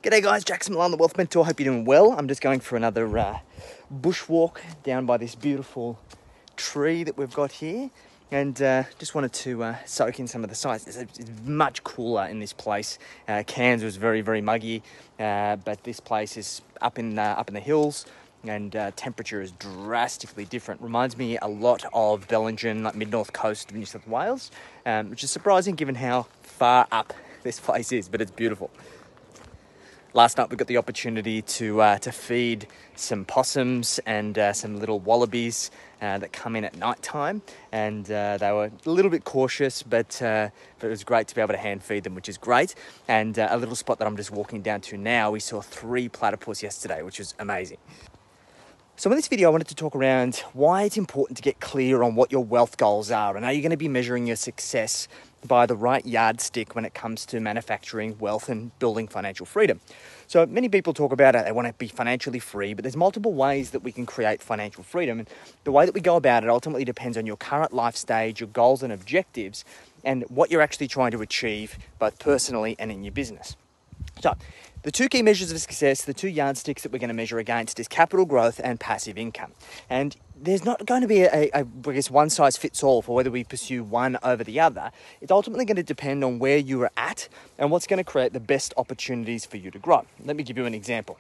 G'day guys, Jackson Millan, the Wealth Mentor. Hope you're doing well. I'm just going for another bushwalk down by this beautiful tree that we've got here, and just wanted to soak in some of the sights. It's much cooler in this place. Cairns was very, very muggy, but this place is up in the hills, and temperature is drastically different. Reminds me a lot of Bellingen, like mid-north coast of New South Wales, which is surprising given how far up this place is, but it's beautiful. Last night we got the opportunity to feed some possums and some little wallabies that come in at night time, and they were a little bit cautious, but it was great to be able to hand feed them, which is great. And a little spot that I'm just walking down to now, we saw 3 platypus yesterday, which was amazing. So in this video, I wanted to talk around why it's important to get clear on what your wealth goals are, and are you going to be measuring your success by the right yardstick when it comes to manufacturing wealth and building financial freedom. So many people talk about it, they want to be financially free, but there's multiple ways that we can create financial freedom. And the way that we go about it ultimately depends on your current life stage, your goals and objectives, and what you're actually trying to achieve, both personally and in your business. So the 2 key measures of success, the 2 yardsticks that we're going to measure against, is capital growth and passive income. And there's not going to be I guess, one size fits all for whether we pursue one over the other. It's ultimately going to depend on where you are at and what's going to create the best opportunities for you to grow. Let me give you an example.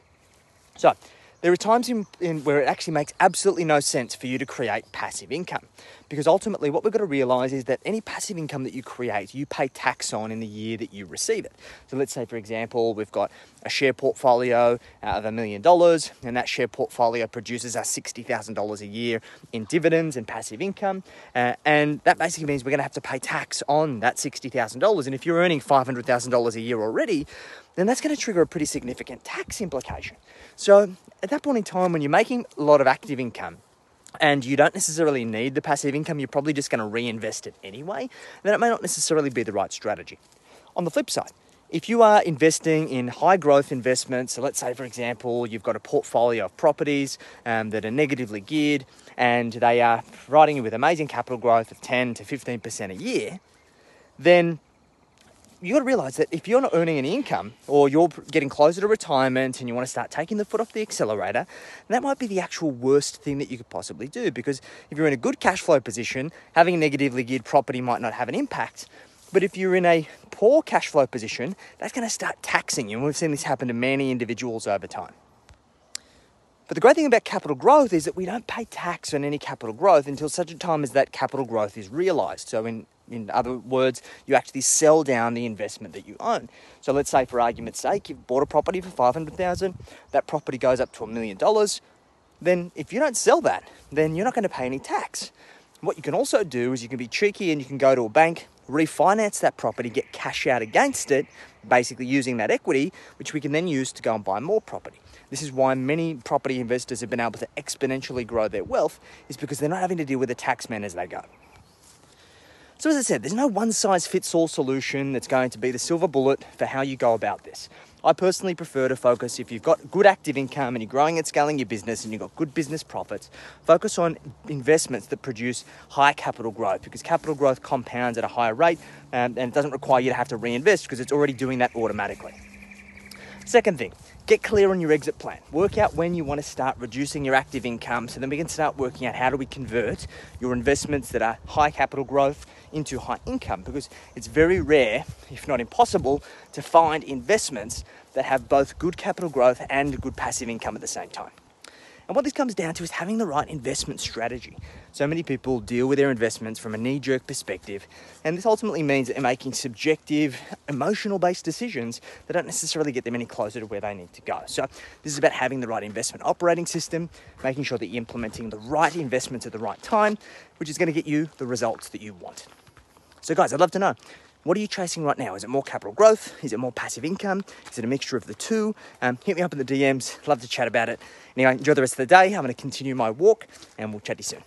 So there are times in where it actually makes absolutely no sense for you to create passive income, because ultimately what we've got to realize is that any passive income that you create, you pay tax on in the year that you receive it. So let's say, for example, we've got a share portfolio of $1 million, and that share portfolio produces us $60,000 a year in dividends and passive income. And that basically means we're going to have to pay tax on that $60,000. And if you're earning $500,000 a year already, then that's going to trigger a pretty significant tax implication. So at that point in time, when you're making a lot of active income and you don't necessarily need the passive income, you're probably just going to reinvest it anyway, then it may not necessarily be the right strategy. On the flip side, if you are investing in high growth investments, so let's say, for example, you've got a portfolio of properties that are negatively geared and they are providing you with amazing capital growth of 10 to 15% a year, then you got to realize that if you're not earning any income, or you're getting closer to retirement and you want to start taking the foot off the accelerator, that might be the actual worst thing that you could possibly do. Because if you're in a good cash flow position, having a negatively geared property might not have an impact. But if you're in a poor cash flow position, that's going to start taxing you. And we've seen this happen to many individuals over time. But the great thing about capital growth is that we don't pay tax on any capital growth until such a time as that capital growth is realized. So in other words, you actually sell down the investment that you own. So let's say, for argument's sake, you've bought a property for $500,000, that property goes up to $1 million. Then if you don't sell that, then you're not going to pay any tax. What you can also do is you can be cheeky and you can go to a bank, refinance that property, get cash out against it, basically using that equity, which we can then use to go and buy more property. This is why many property investors have been able to exponentially grow their wealth, is because they're not having to deal with the tax man as they go. So as I said, there's no one-size-fits-all solution that's going to be the silver bullet for how you go about this. I personally prefer to focus, if you've got good active income and you're growing and scaling your business and you've got good business profits, focus on investments that produce high capital growth, because capital growth compounds at a higher rate, and it doesn't require you to have to reinvest because it's already doing that automatically. Second thing, get clear on your exit plan. Work out when you want to start reducing your active income, so then we can start working out how do we convert your investments that are high capital growth into high income, because it's very rare, if not impossible, to find investments that have both good capital growth and good passive income at the same time. And what this comes down to is having the right investment strategy. So many people deal with their investments from a knee-jerk perspective, and this ultimately means that they're making subjective, emotional-based decisions that don't necessarily get them any closer to where they need to go. So this is about having the right investment operating system, making sure that you're implementing the right investments at the right time, which is going to get you the results that you want. So guys, I'd love to know, what are you chasing right now? Is it more capital growth? Is it more passive income? Is it a mixture of the two? Hit me up in the DMs. Love to chat about it. Anyway, enjoy the rest of the day. I'm going to continue my walk, and we'll chat to you soon.